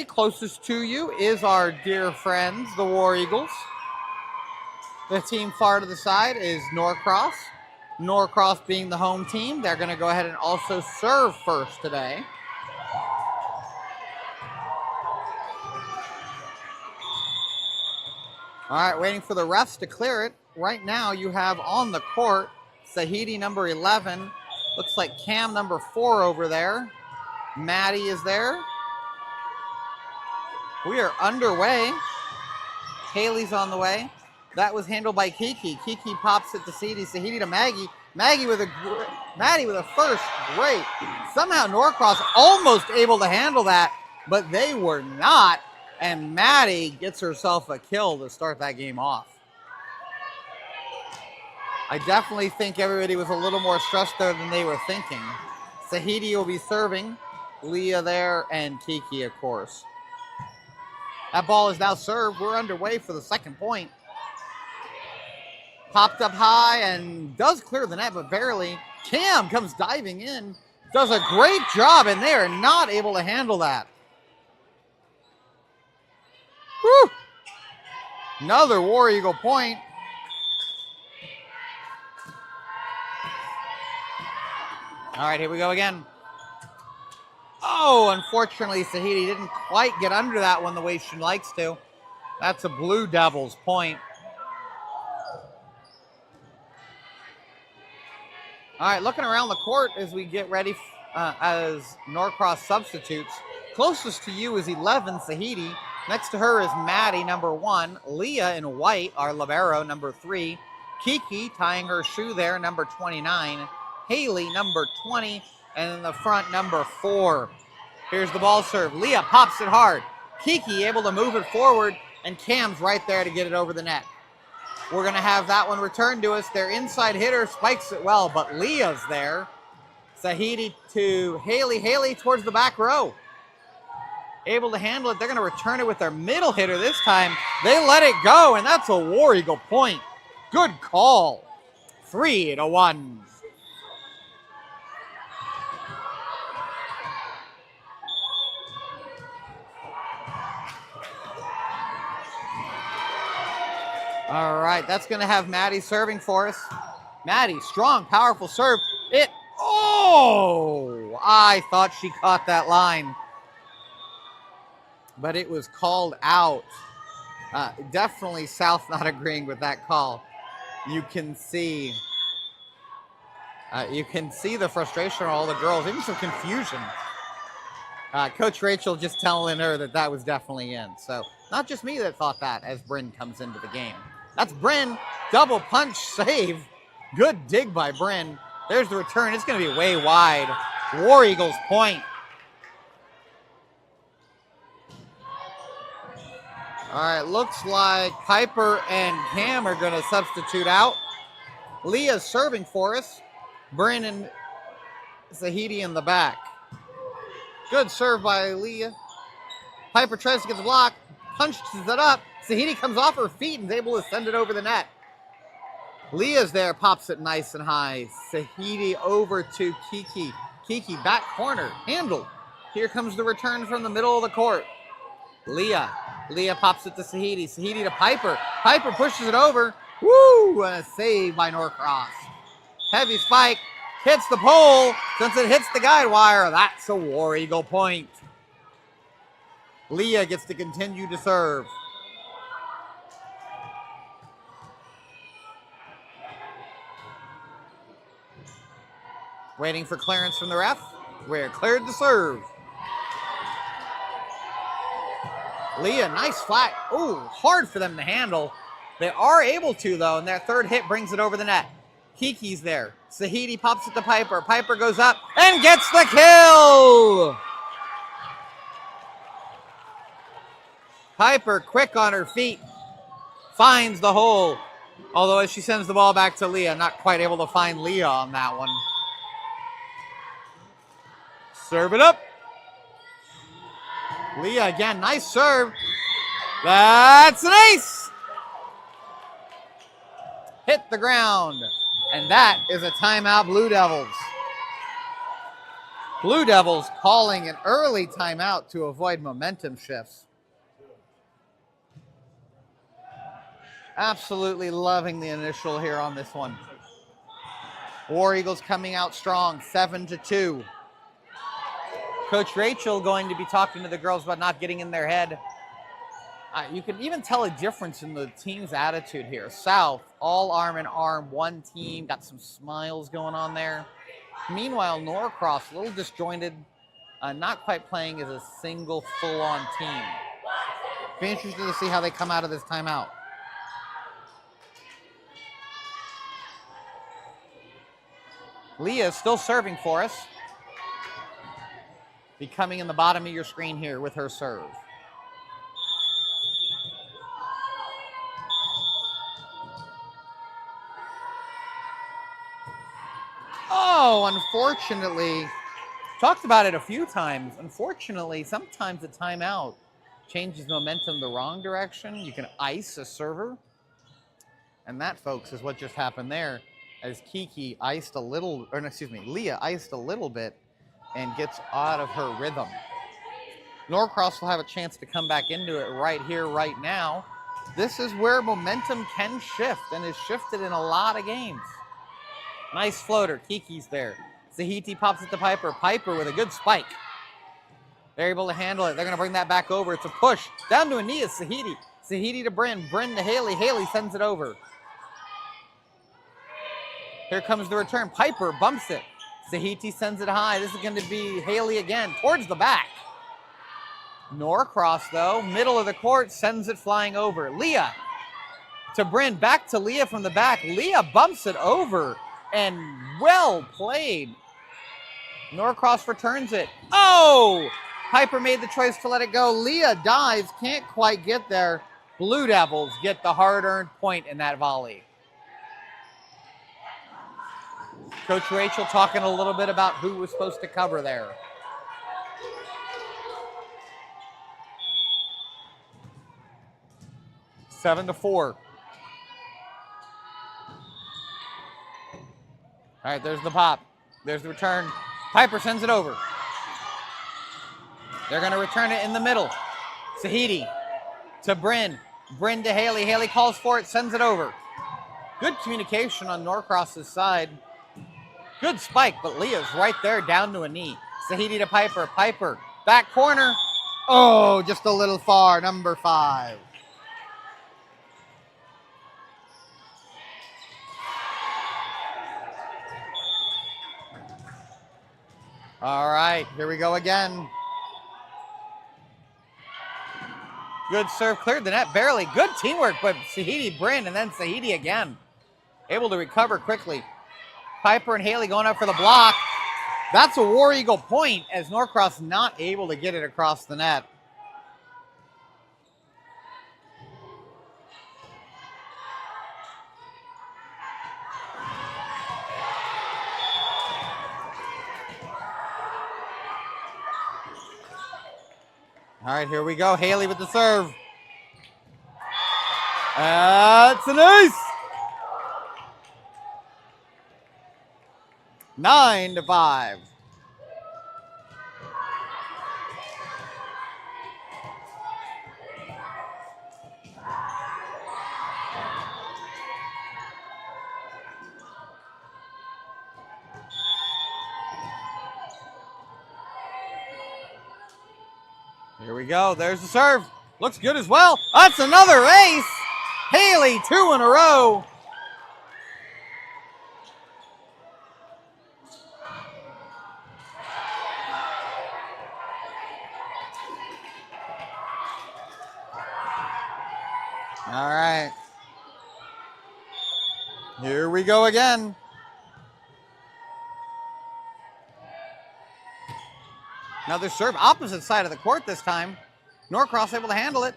Alrighty, closest to you is our dear friends, the War Eagles. The team far to the side is Norcross. Norcross being the home team, they're going to go ahead and also serve first today. All right, waiting for the refs to clear it. Right now you have on the court Sahidi number 11. Looks like Cam number 4 over there. Maddie is there. We are underway. Haley's on the way. That was handled by Kiki. Kiki pops it to Sahidi. Sahidi to Maggie. Maddie with a first. Great. Somehow Norcross almost able to handle that, but they were not. And Maddie gets herself a kill to start that game off. I definitely think everybody was a little more stressed there than they were thinking. Sahidi will be serving. Leah there and Kiki, of course. That ball is now served. We're underway for the second point. Popped up high and does clear the net, but barely. Cam comes diving in. Does a great job, and they are not able to handle that. Whew. Another War Eagle point. All right, here we go again. Oh, unfortunately, Sahidi didn't quite get under that one the way she likes to. That's a Blue Devils point. All right, looking around the court as we get ready as Norcross substitutes. Closest to you is 11, Sahidi. Next to her is Maddie, number 1. Leah in white, our libero, number 3. Kiki tying her shoe there, number 29. Haley, number 20. And in the front, number 4. Here's the ball serve. Leah pops it hard. Kiki able to move it forward, and Cam's right there to get it over the net. We're going to have that one returned to us. Their inside hitter spikes it well, but Leah's there. Sahidi to Haley. Haley towards the back row. Able to handle it. They're going to return it with their middle hitter this time. They let it go, and that's a War Eagle point. Good call. 3-1. All right, that's going to have Maddie serving for us. Maddie, strong, powerful serve. I thought she caught that line. But it was called out. Definitely South not agreeing with that call. You can see the frustration of all the girls, even some confusion. Coach Rachel just telling her that was definitely in. So not just me that thought that as Bryn comes into the game. That's Bryn, double punch save. Good dig by Bryn. There's the return. It's going to be way wide. War Eagles point. All right, looks like Piper and Cam are going to substitute out. Leah's serving for us. Bryn and Sahidi in the back. Good serve by Leah. Piper tries to get the block, punches it up. Sahidi comes off her feet and is able to send it over the net. Leah's there, pops it nice and high. Sahidi over to Kiki. Kiki, back corner, handled. Here comes the return from the middle of the court. Leah pops it to Sahidi. Sahidi to Piper. Piper pushes it over. Woo! And a save by Norcross. Heavy spike. Hits the pole. Since it hits the guide wire, that's a War Eagle point. Leah gets to continue to serve. Waiting for clearance from the ref. We're cleared to serve. Leah, nice flat. Ooh, hard for them to handle. They are able to, though, and their third hit brings it over the net. Kiki's there. Sahidi pops it to Piper. Piper goes up and gets the kill! Piper, quick on her feet, finds the hole. Although as she sends the ball back to Leah, not quite able to find Leah on that one. Serve it up. Leah again, nice serve. That's an ace. Hit the ground. And that is a timeout, Blue Devils. Blue Devils calling an early timeout to avoid momentum shifts. Absolutely loving the initial here on this one. War Eagles coming out strong, 7-2. Coach Rachel going to be talking to the girls about not getting in their head. You can even tell a difference in the team's attitude here. South, all arm in arm, one team, got some smiles going on there. Meanwhile, Norcross, a little disjointed, not quite playing as a single full-on team. Be interested to see how they come out of this timeout. Leah is still serving for us. Be coming in the bottom of your screen here with her serve. Oh, unfortunately, talked about it a few times. Unfortunately, sometimes a timeout changes momentum the wrong direction. You can ice a server. And that, folks, is what just happened there, as Kiki iced a little, or excuse me, Leah iced a little bit and gets out of her rhythm. Norcross will have a chance to come back into it right here, right now. This is where momentum can shift and is shifted in a lot of games. Nice floater. Kiki's there. Zahiti pops it to Piper. Piper with a good spike. They're able to handle it. They're going to bring that back over. It's a push. Down to Ania. Zahiti. Zahiti to Bryn. Bryn to Haley. Haley sends it over. Here comes the return. Piper bumps it. Zahiti sends it high. This is going to be Haley again towards the back. Norcross, though, middle of the court, sends it flying over. Leah to Bryn. Back to Leah from the back. Leah bumps it over. And well played. Norcross returns it. Oh! Piper made the choice to let it go. Leah dives, can't quite get there. Blue Devils get the hard-earned point in that volley. Coach Rachel talking a little bit about who was supposed to cover there. Seven to 4. All right, there's the pop. There's the return. Piper sends it over. They're going to return it in the middle. Zahiti to Bryn. Bryn to Haley. Haley calls for it, sends it over. Good communication on Norcross's side. Good spike, but Leah's right there down to a knee. Zahiti to Piper. Piper, back corner. Oh, just a little far, number 5. All right, here we go again. Good serve, cleared the net barely. Good teamwork, but Zahiti, Bryn, and then Zahiti again. Able to recover quickly. Piper and Haley going up for the block. That's a War Eagle point, as Norcross not able to get it across the net. All right, here we go. Haley with the serve. That's an ace. 9-5. Here we go. There's the serve. Looks good as well. That's another ace. Haley, 2 in a row. All right. Here we go again. Another serve, opposite side of the court this time. Norcross able to handle it.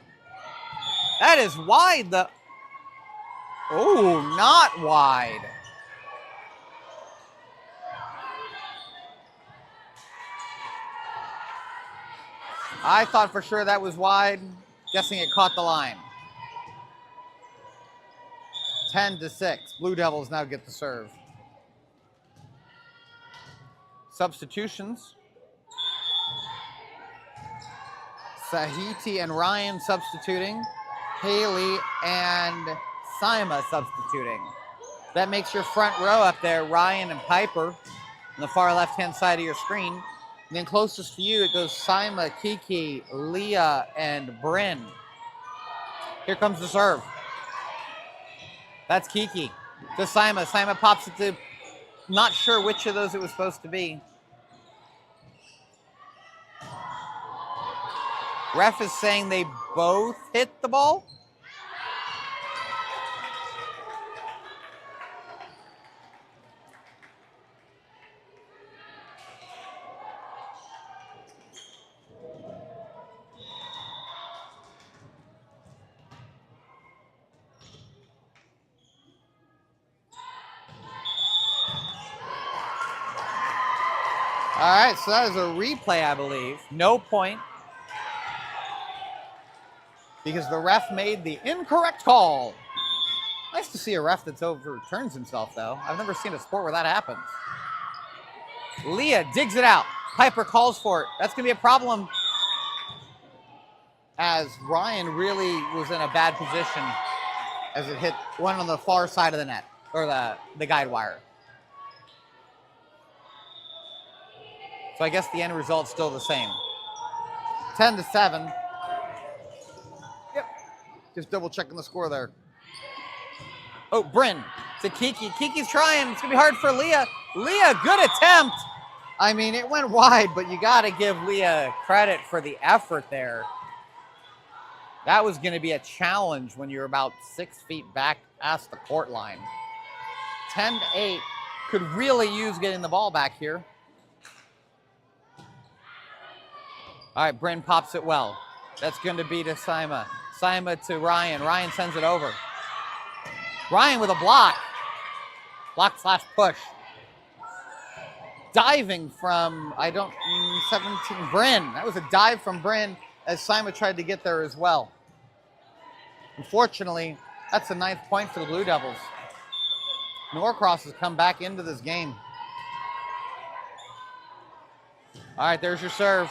That is wide. Oh, not wide. I thought for sure that was wide. Guessing it caught the line. 10-6. Blue Devils now get the serve. Substitutions. Sahiti and Ryan substituting. Haley and Sima substituting. That makes your front row up there, Ryan and Piper, on the far left-hand side of your screen. And then closest to you, it goes Sima, Kiki, Leah, and Bryn. Here comes the serve. That's Kiki to Sima. Sima pops it to, not sure which of those it was supposed to be. Ref is saying they both hit the ball. All right, so that is a replay, I believe. No point. Because the ref made the incorrect call. Nice to see a ref that's overturns himself, though. I've never seen a sport where that happens. Leah digs it out. Piper calls for it. That's going to be a problem, as Ryan really was in a bad position as it hit one on the far side of the net, or the guide wire. So I guess the end result's still the same. 10-7. Yep. Just double checking the score there. Oh, Bryn to Kiki. Kiki's trying. It's going to be hard for Leah. Leah, good attempt. I mean, it went wide, but you got to give Leah credit for the effort there. That was going to be a challenge when you're about 6 feet back past the court line. 10-8. Could really use getting the ball back here. All right, Bryn pops it well. That's going to be to Sima. Sima to Ryan. Ryan sends it over. Ryan with a block. Block / push. Diving from, 17, Bryn. That was a dive from Bryn as Sima tried to get there as well. Unfortunately, that's the 9th point for the Blue Devils. Norcross has come back into this game. All right, there's your serve.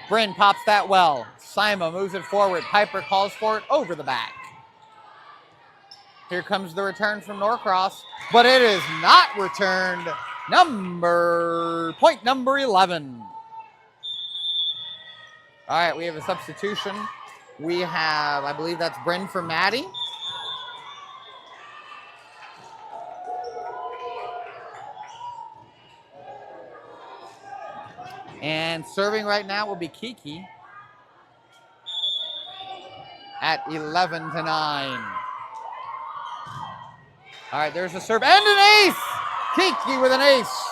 Bryn pops that well. Sima moves it forward. Piper calls for it over the back. Here comes the return from Norcross, but it is not returned. Point number 11. All right, we have a substitution. We have, I believe that's Bryn for Maddie. And serving right now will be Kiki at 11-9. All right, there's a serve and an ace. Kiki with an ace.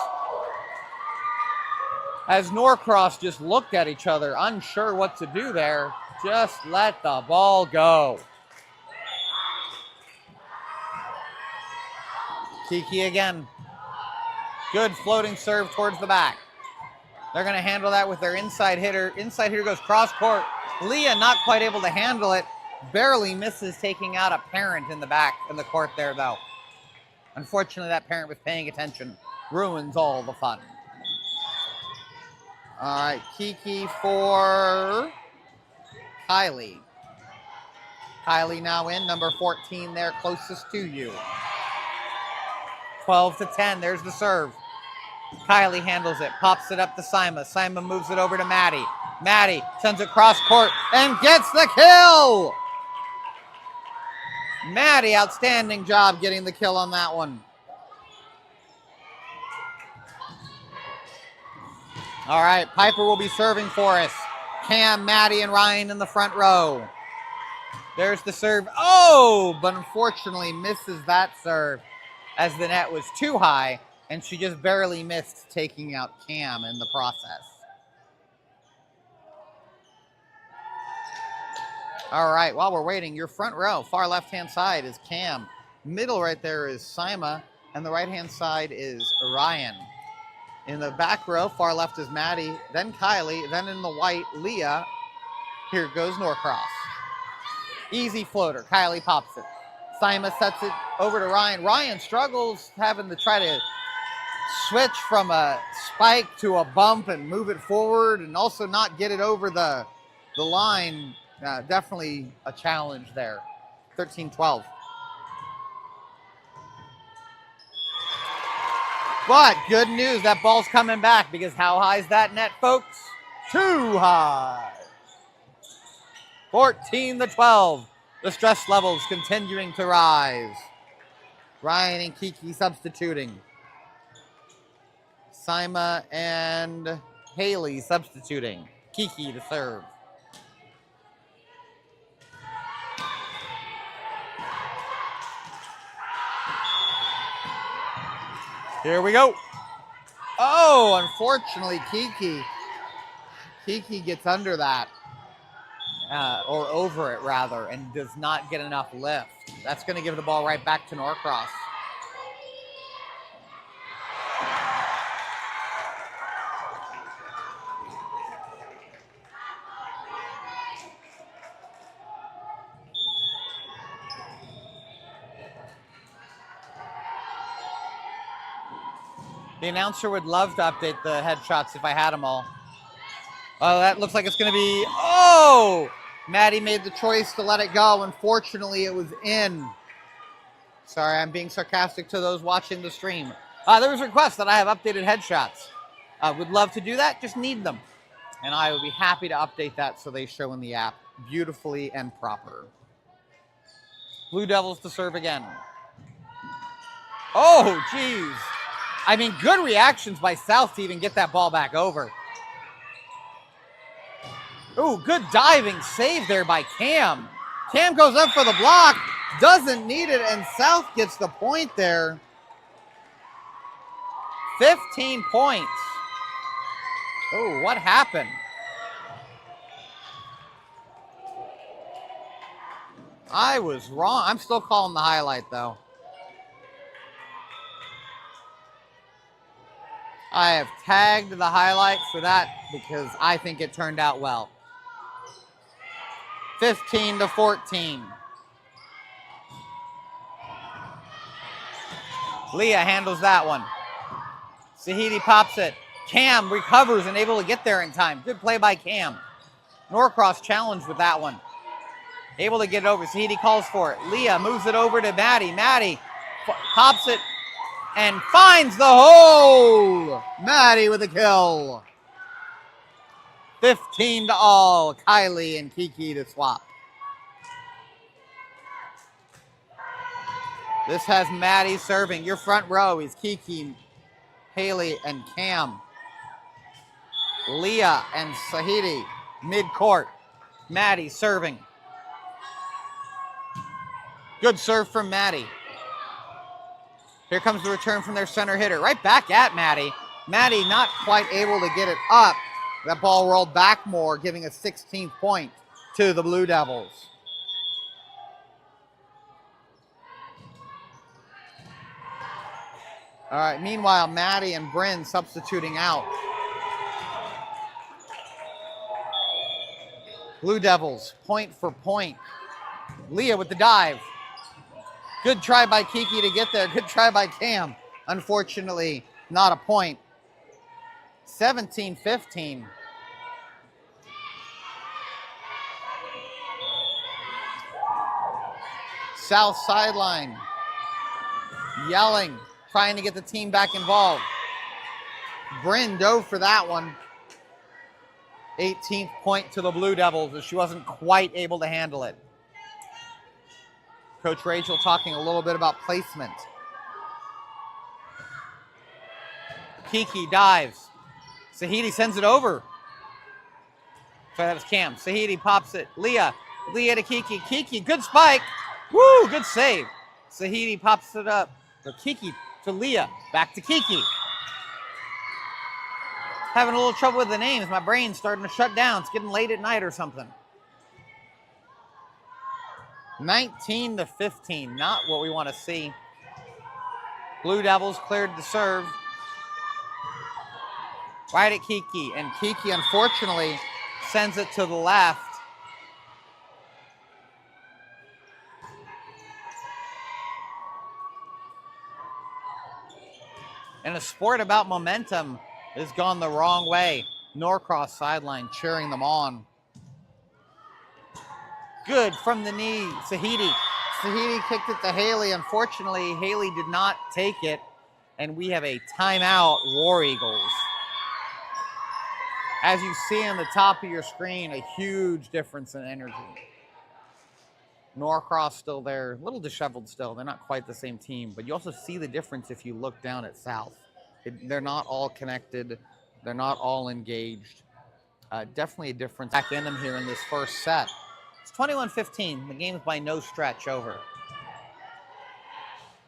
As Norcross just looked at each other, unsure what to do there. Just let the ball go. Kiki again. Good floating serve towards the back. They're going to handle that with their inside hitter. Inside hitter goes cross court. Leah not quite able to handle it. Barely misses taking out a parent in the back in the court there, though. Unfortunately, that parent was paying attention. Ruins all the fun. All right, Kiki for Kylie. Kylie now in, number 14 there, closest to you. 12-10, there's the serve. Kylie handles it, pops it up to Sima. Sima moves it over to Maddie. Maddie sends it cross court and gets the kill! Maddie, outstanding job getting the kill on that one. All right, Piper will be serving for us. Cam, Maddie, and Ryan in the front row. There's the serve. Oh, but unfortunately misses that serve as the net was too high, and she just barely missed taking out Cam in the process. All right, while we're waiting, your front row, far left-hand side is Cam. Middle right there is Sima, and the right-hand side is Ryan. In the back row, far left is Maddie, then Kylie, then in the white, Leah. Here goes Norcross. Easy floater. Kylie pops it. Sima sets it over to Ryan. Ryan struggles having to try to switch from a spike to a bump and move it forward and also not get it over the the line, definitely a challenge there. 13-12. But good news, that ball's coming back, because how high is that net, folks? Too high. 14-12. The stress levels continuing to rise. Ryan and Kiki substituting. Sima and Haley substituting. Kiki to serve. Here we go. Oh, unfortunately, Kiki gets under that, or over it rather, and does not get enough lift. That's going to give the ball right back to Norcross. The announcer would love to update the headshots if I had them all. Oh, that looks like it's going to be... Oh! Maddie made the choice to let it go. Unfortunately, it was in. Sorry, I'm being sarcastic to those watching the stream. There was a request that I have updated headshots. Would love to do that, just need them. And I would be happy to update that so they show in the app beautifully and proper. Blue Devils to serve again. Oh, geez. I mean, good reactions by South to even get that ball back over. Ooh, good diving save there by Cam. Cam goes up for the block, doesn't need it, and South gets the point there. 15 points. Oh, what happened? I was wrong. I'm still calling the highlight, though. I have tagged the highlight for that because I think it turned out well. 15-14. Leah handles that one. Sahidi pops it. Cam recovers and able to get there in time. Good play by Cam. Norcross challenged with that one. Able to get it over. Sahidi calls for it. Leah moves it over to Maddie. Maddie pops it and finds the hole. Maddie with a kill. 15-all. Kylie and Kiki to swap. This has Maddie serving. Your front row is Kiki, Haley, and Cam. Leah and Sahidi mid-court. Maddie serving. Good serve from Maddie. Here comes the return from their center hitter. Right back at Maddie. Maddie not quite able to get it up. That ball rolled back more, giving a 16th point to the Blue Devils. All right, meanwhile, Maddie and Bryn substituting out. Blue Devils, point for point. Leah with the dive. Good try by Kiki to get there. Good try by Cam. Unfortunately, not a point. 17-15. South sideline. Yelling, trying to get the team back involved. Bryn dove for that one. 18th point to the Blue Devils as she wasn't quite able to handle it. Coach Rachel talking a little bit about placement. Kiki dives. Sahidi sends it over. Sorry, that was Cam. Sahidi pops it. Leah to Kiki. Kiki, good spike. Woo, good save. Sahidi pops it up. So Kiki to Leah. Back to Kiki. Having a little trouble with the names. My brain's starting to shut down. It's getting late at night or something. 19-15. Not what we want to see. Blue Devils cleared to serve. Right at Kiki. And Kiki, unfortunately, sends it to the left. And a sport about momentum has gone the wrong way. Norcross sideline cheering them on. Good from the knee, Sahidi. Sahidi kicked it to Haley. Unfortunately, Haley did not take it, and we have a timeout, War Eagles. As you see on the top of your screen, a huge difference in energy. Norcross still there, a little disheveled still. They're not quite the same team, but you also see the difference if you look down at South. They're not all connected. They're not all engaged. Definitely a difference back in them here in this first set. It's 21-15. The game is by no stretch over.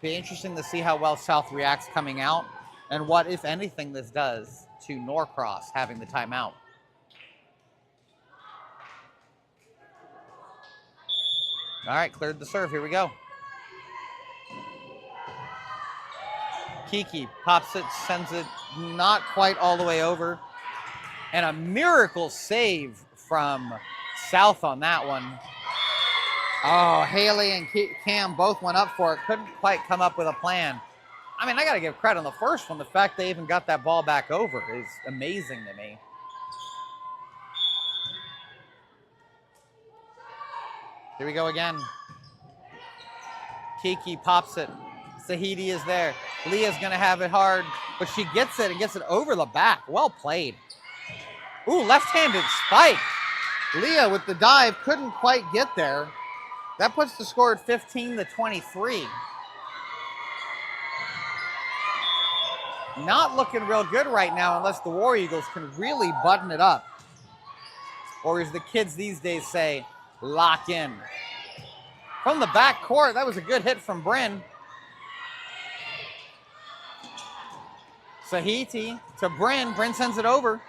Be interesting to see how well South reacts coming out and what, if anything, this does to Norcross having the timeout. All right, cleared the serve. Here we go. Kiki pops it, sends it not quite all the way over. And a miracle save from South on that one. Oh, Haley and Cam both went up for it. Couldn't quite come up with a plan. I mean, I got to give credit on the first one. The fact they even got that ball back over is amazing to me. Here we go again. Kiki pops it. Sahidi is there. Leah's going to have it hard, but she gets it and gets it over the back. Well played. Ooh, left-handed spike. Leah with the dive couldn't quite get there. That puts the score at 15-23. Not looking real good right now unless the War Eagles can really button it up. Or as the kids these days say, lock in. From the back court, that was a good hit from Bryn. Sahiti to Bryn. Bryn sends it over.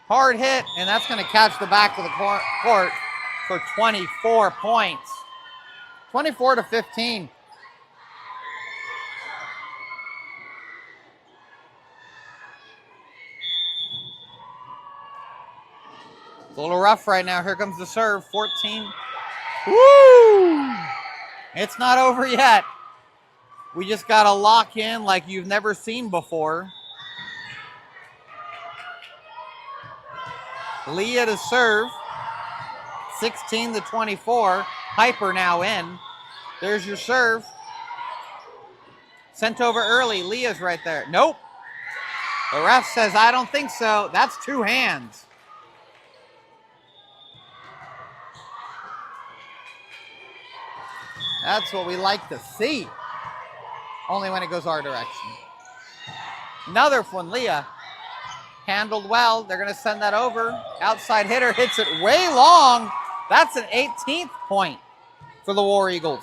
Hard hit, and that's going to catch the back of the court for 24 points. 24-15. It's a little rough right now. Here comes the serve. 14. Woo! It's not over yet. We just got to lock in like you've never seen before. Leah to serve. 16-24. Piper now in. There's your serve. Sent over early. Leah's right there. Nope. The ref says, I don't think so. That's two hands. That's what we like to see. Only when it goes our direction. Another one, Leah. Handled well. They're going to send that over. Outside hitter hits it way long. That's an 18th point for the War Eagles.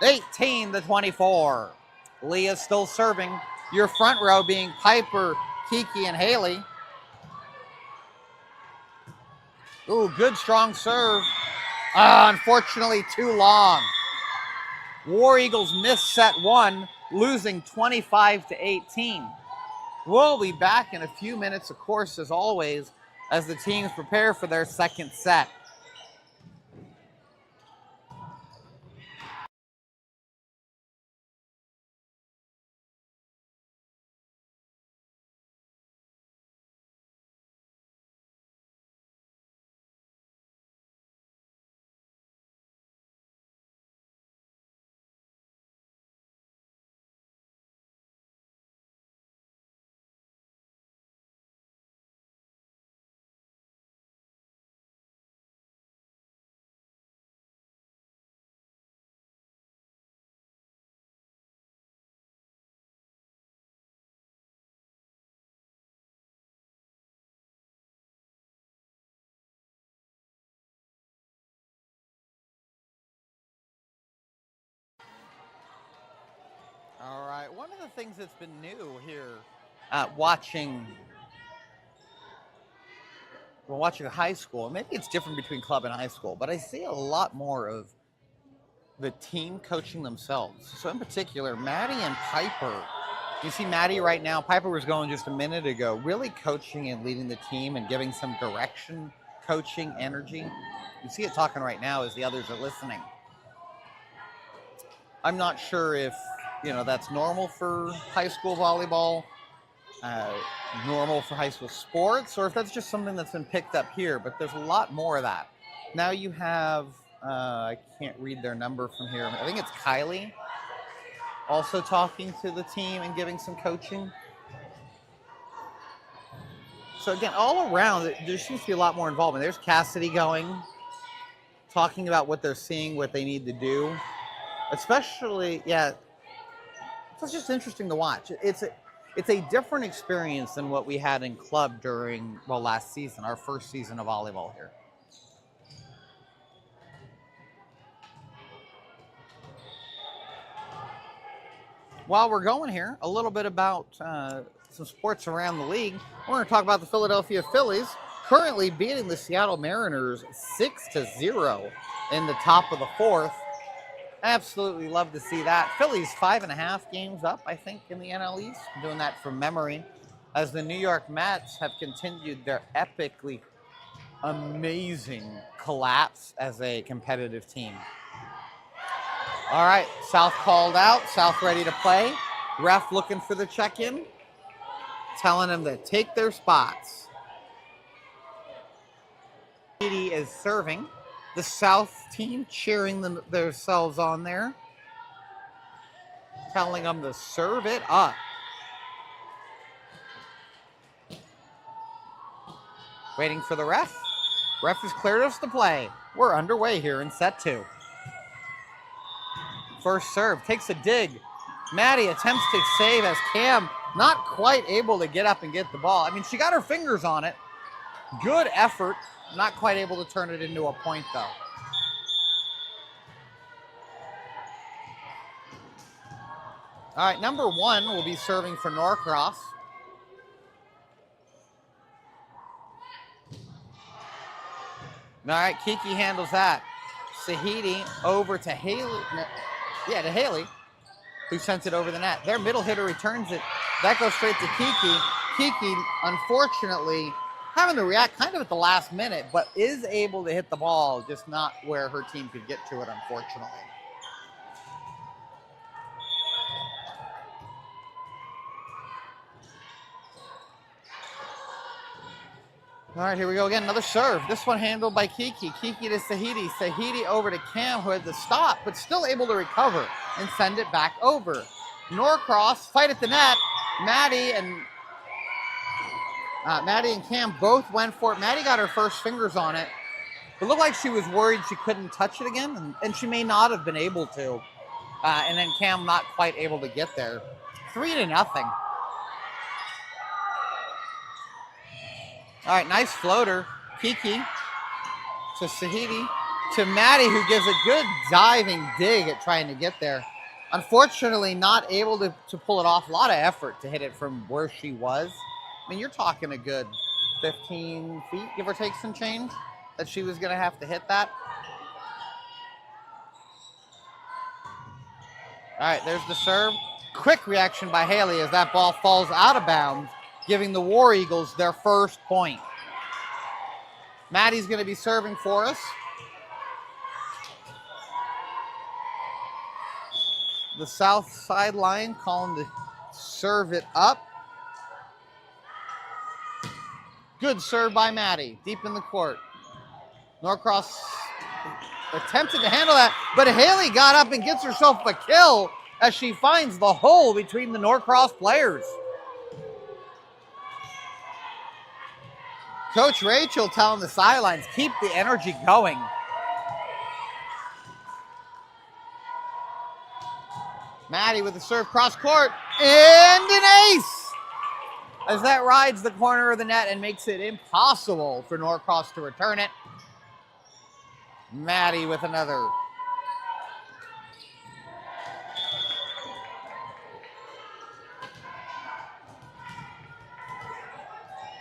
18-24. Leah's still serving. Your front row being Piper, Kiki, and Haley. Ooh, good strong serve. Unfortunately, too long. War Eagles missed set one, losing 25-18. We'll be back in a few minutes, of course, as always, as the teams prepare for their second set. All right, one of the things that's been new here, watching the high school, maybe it's different between club and high school, but I see a lot more of the team coaching themselves. So in particular, Maddie and Piper. You see Maddie right now, Piper was going just a minute ago, really coaching and leading the team and giving some direction, coaching, energy. You see it talking right now as the others are listening. I'm not sure if, that's normal for high school volleyball. normal for high school sports, or if that's just something that's been picked up here, but there's a lot more of that. Now you have, I can't read their number from here. I think it's Kylie also talking to the team and giving some coaching. So again, all around, there seems to be a lot more involvement. There's Cassidy going, talking about what they're seeing, what they need to do. Especially, yeah, it's just interesting to watch. It's a different experience than what we had in club during, well, last season, our first season of volleyball here. While we're going here, a little bit about some sports around the league. We're going to talk about the Philadelphia Phillies currently beating the Seattle Mariners 6-0 in the top of the fourth. Absolutely love to see that. Phillies 5.5 games up, I think, in the NL East. I'm doing that from memory. As the New York Mets have continued their epically amazing collapse as a competitive team. All right, South called out. South ready to play. Ref looking for the check-in, telling them to take their spots. Katie is serving. The South team cheering themselves on there, telling them to serve it up. Waiting for the ref. Ref has cleared us to play. We're underway here in set 2. First serve, takes a dig. Maddie attempts to save as Cam not quite able to get up and get the ball. I mean, she got her fingers on it. Good effort. Not quite able to turn it into a point, though. All right, number 1 will be serving for Norcross. All right, Kiki handles that. Sahidi over to Haley. Yeah, to Haley, who sends it over the net. Their middle hitter returns it. That goes straight to Kiki. Kiki, unfortunately, having to react kind of at the last minute, but is able to hit the ball, just not where her team could get to it, unfortunately. All right, here we go again. Another serve. This one handled by Kiki. Kiki to Sahidi. Sahidi over to Cam, who had to stop, but still able to recover and send it back over. Norcross fight at the net. Maddie and Cam both went for it. Maddie got her first fingers on it. It looked like she was worried she couldn't touch it again, and she may not have been able to. And then Cam not quite able to get there. 3-0. All right, nice floater. Kiki to Sahidi to Maddie, who gives a good diving dig at trying to get there. Unfortunately, not able to pull it off. A lot of effort to hit it from where she was. I mean, you're talking a good 15 feet, give or take some change, that she was going to have to hit that. All right, there's the serve. Quick reaction by Haley as that ball falls out of bounds, giving the War Eagles their first point. Maddie's going to be serving for us. The south sideline calling to serve it up. Good serve by Maddie, deep in the court. Norcross attempted to handle that, but Haley got up and gets herself a kill as she finds the hole between the Norcross players. Coach Rachel telling the sidelines, keep the energy going. Maddie with the serve cross court, and an ace! As that rides the corner of the net and makes it impossible for Norcross to return it. Maddie with another. All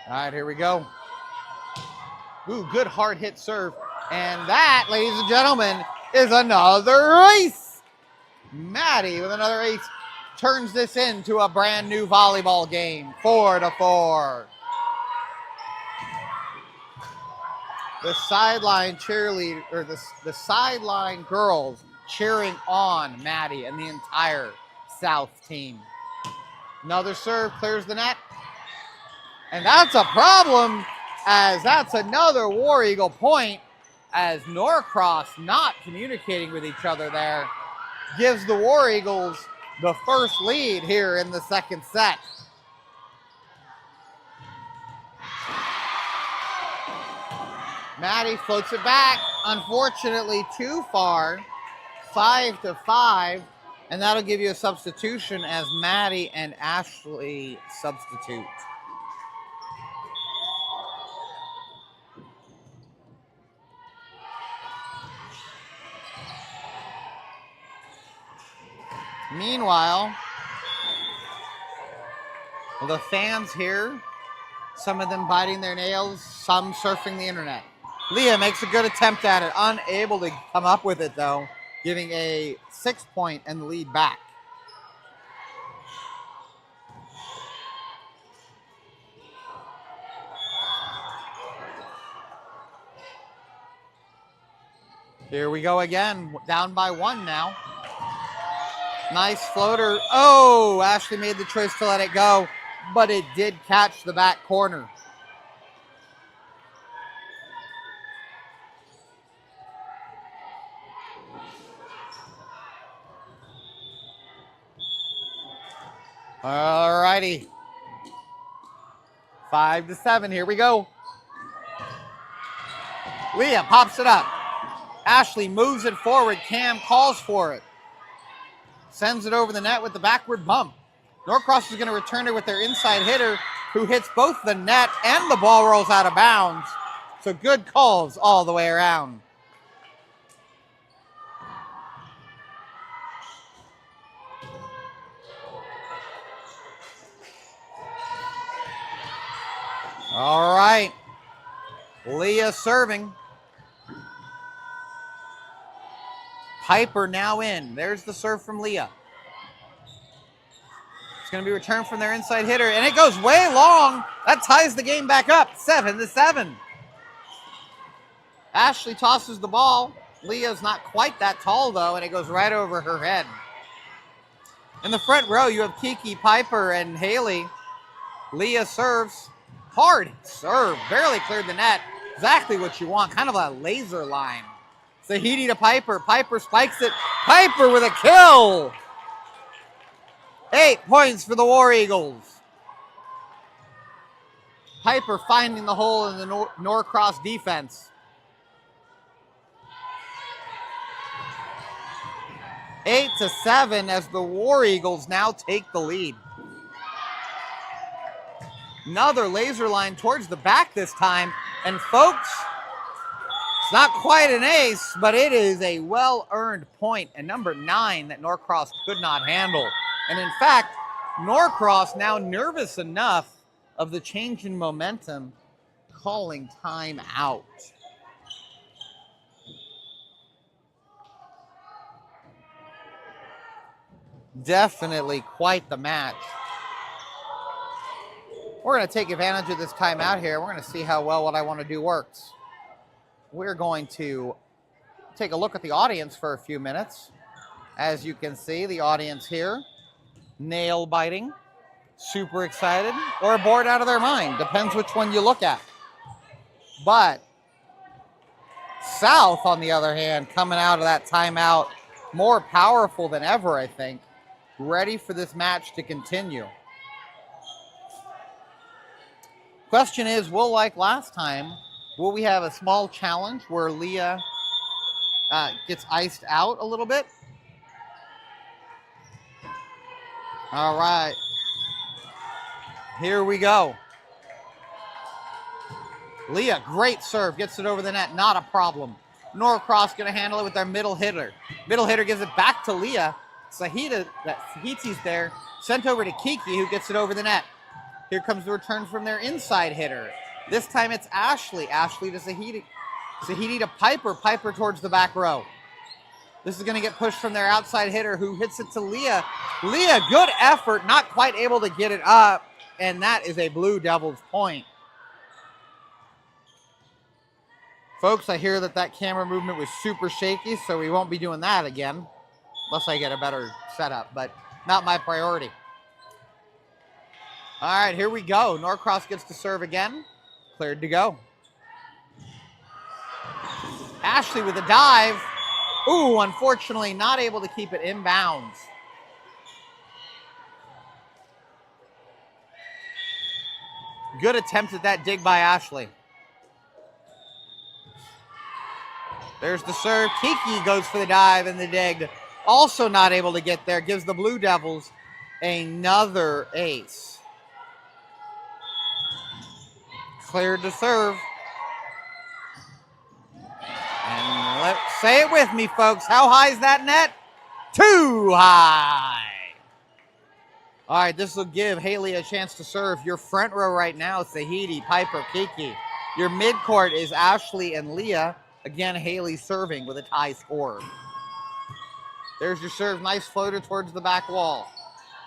right, here we go. Ooh, good hard hit serve. And that, ladies and gentlemen, is another ace. Maddie with another ace turns this into a brand new volleyball game, 4-4. The sideline cheerleader, or the sideline girls cheering on Maddie and the entire South team. Another serve clears the net. And that's a problem, as that's another War Eagle point, as Norcross not communicating with each other there gives the War Eagles the first lead here in the second set. Maddie floats it back, unfortunately too far, 5-5, and that'll give you a substitution as Maddie and Ashley substitute. Meanwhile, the fans here, some of them biting their nails, some surfing the internet. Leah makes a good attempt at it, unable to come up with it though, giving a 6-point and the lead back. Here we go again, down by 1 now. Nice floater. Oh, Ashley made the choice to let it go, but it did catch the back corner. All righty. 5-7, here we go. Leah pops it up. Ashley moves it forward. Cam calls for it. Sends it over the net with the backward bump. Norcross is going to return it with their inside hitter, who hits both the net and the ball rolls out of bounds. So good calls all the way around. All right. Leah serving. Piper now in. There's the serve from Leah. It's going to be returned from their inside hitter, and it goes way long. That ties the game back up, 7-7. Ashley tosses the ball. Leah's not quite that tall, though, and it goes right over her head. In the front row, you have Kiki, Piper, and Haley. Leah serves. Hard serve. Barely cleared the net. Exactly what you want. Kind of a laser line. Zahidi to Piper. Piper spikes it. Piper with a kill. 8 points for the War Eagles. Piper finding the hole in the Norcross defense. 8-7 as the War Eagles now take the lead. Another laser line towards the back this time. And folks, it's not quite an ace, but it is a well-earned point, and number 9 that Norcross could not handle. And in fact, Norcross now nervous enough of the change in momentum, calling time out. Definitely quite the match. We're going to take advantage of this timeout here. We're going to see how well what I want to do works. We're going to take a look at the audience for a few minutes. As you can see, the audience here, nail biting, super excited, or bored out of their mind. Depends which one you look at. But South, on the other hand, coming out of that timeout, more powerful than ever, I think, ready for this match to continue. Question is, will, like last time, will we have a small challenge where Leah gets iced out a little bit? All right. Here we go. Leah, great serve. Gets it over the net. Not a problem. Norcross going to handle it with their middle hitter. Middle hitter gives it back to Leah. Sahiti's there. Sent over to Kiki, who gets it over the net. Here comes the return from their inside hitter. This time it's Ashley. Ashley to Zahidi. Zahidi to Piper. Piper towards the back row. This is going to get pushed from their outside hitter, who hits it to Leah. Leah, good effort. Not quite able to get it up. And that is a Blue Devils point. Folks, I hear that camera movement was super shaky, so we won't be doing that again. Unless I get a better setup, but not my priority. All right, here we go. Norcross gets to serve again. Cleared to go. Ashley with a dive. Ooh, unfortunately not able to keep it inbounds. Good attempt at that dig by Ashley. There's the serve. Kiki goes for the dive and the dig. Also not able to get there. Gives the Blue Devils another ace. Cleared to serve. And let's say it with me, folks. How high is that net? Too high. All right, this will give Haley a chance to serve. Your front row right now is Sahidi, Piper, Kiki. Your midcourt is Ashley and Leah. Again, Haley serving with a tie score. There's your serve. Nice floater towards the back wall.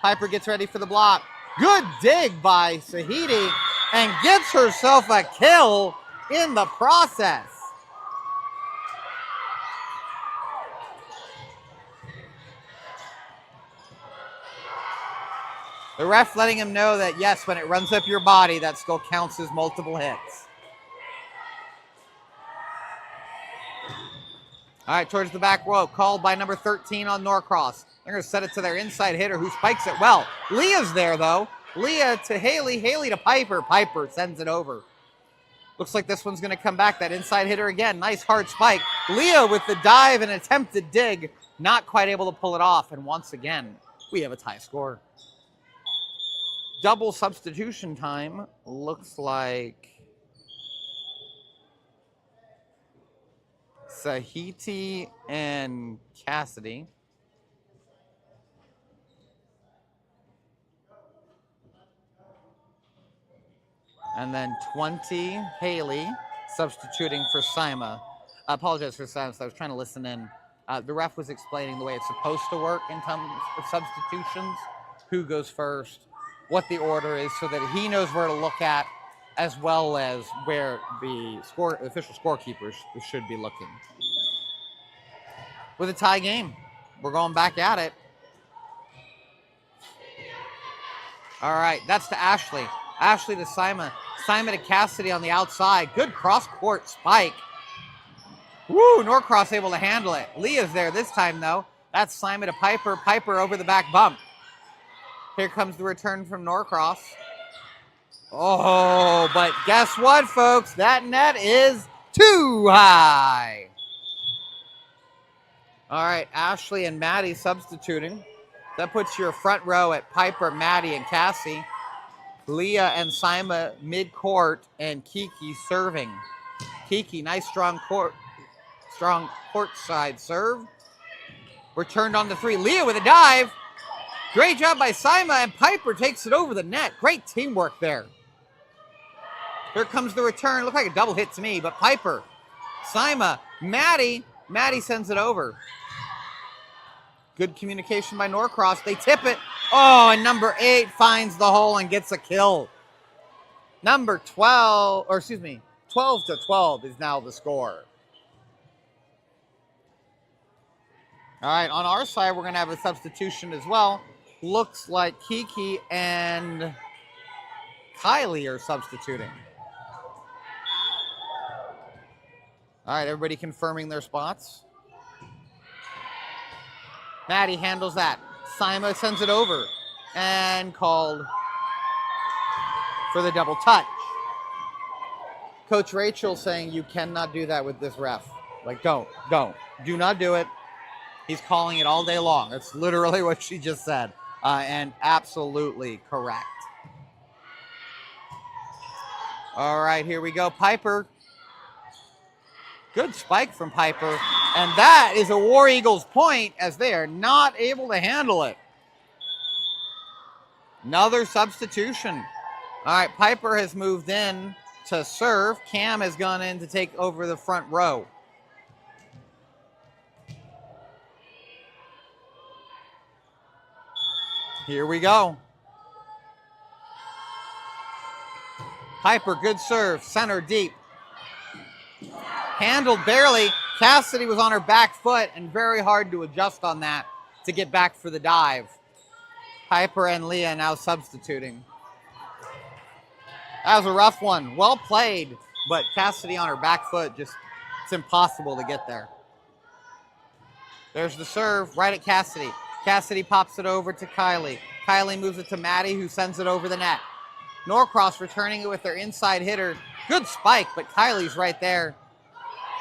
Piper gets ready for the block. Good dig by Sahidi and gets herself a kill in the process. The ref letting him know that, yes, when it runs up your body, that still counts as multiple hits. All right, towards the back row, called by number 13 on Norcross. They're going to set it to their inside hitter who spikes it well. Leah's there, though. Leah to Haley, Haley to Piper. Piper sends it over. Looks like this one's going to come back. That inside hitter again. Nice hard spike. Leah with the dive and attempted dig. Not quite able to pull it off. And once again, we have a tie score. Double substitution time. Looks like Sahiti and Cassidy. And then 20, Haley, substituting for Sima. I apologize for silence. I was trying to listen in. The ref was explaining the way it's supposed to work in terms of substitutions, who goes first, what the order is, so that he knows where to look at, as well as where the official scorekeepers should be looking. With a tie game, we're going back at it. All right, that's to Ashley. Ashley to Sima. Sima to Cassidy on the outside. Good cross-court spike. Woo, Norcross able to handle it. Leah's there this time, though. That's Sima to Piper. Piper over the back bump. Here comes the return from Norcross. Oh, but guess what, folks? That net is too high. All right, Ashley and Maddie substituting. That puts your front row at Piper, Maddie, and Cassie. Leah and Sima mid-court, and Kiki serving. Kiki, nice strong court side serve. Returned on the three. Leah with a dive. Great job by Sima, and Piper takes it over the net. Great teamwork there. Here comes the return. Looked like a double hit to me, but Piper, Sima, Maddie sends it over. Good communication by Norcross. They tip it. Oh, and number 8 finds the hole and gets a kill. Number 12 to 12 is now the score. All right, on our side, we're going to have a substitution as well. Looks like Kiki and Kylie are substituting. All right, everybody confirming their spots. Maddie handles that. Sima sends it over and called for the double touch. Coach Rachel saying you cannot do that with this ref. Like, don't. Do not do it. He's calling it all day long. That's literally what she just said. And absolutely correct. All right, here we go. Piper. Good spike from Piper. And that is a War Eagles point, as they are not able to handle it. Another substitution. All right, Piper has moved in to serve. Cam has gone in to take over the front row. Here we go. Piper, good serve. Center deep. Handled barely. Cassidy was on her back foot and very hard to adjust on that to get back for the dive. Piper and Leah now substituting. That was a rough one. Well played, but Cassidy on her back foot, just, it's impossible to get there. There's the serve right at Cassidy. Cassidy pops it over to Kylie. Kylie moves it to Maddie, who sends it over the net. Norcross returning it with their inside hitter. Good spike, but Kylie's right there.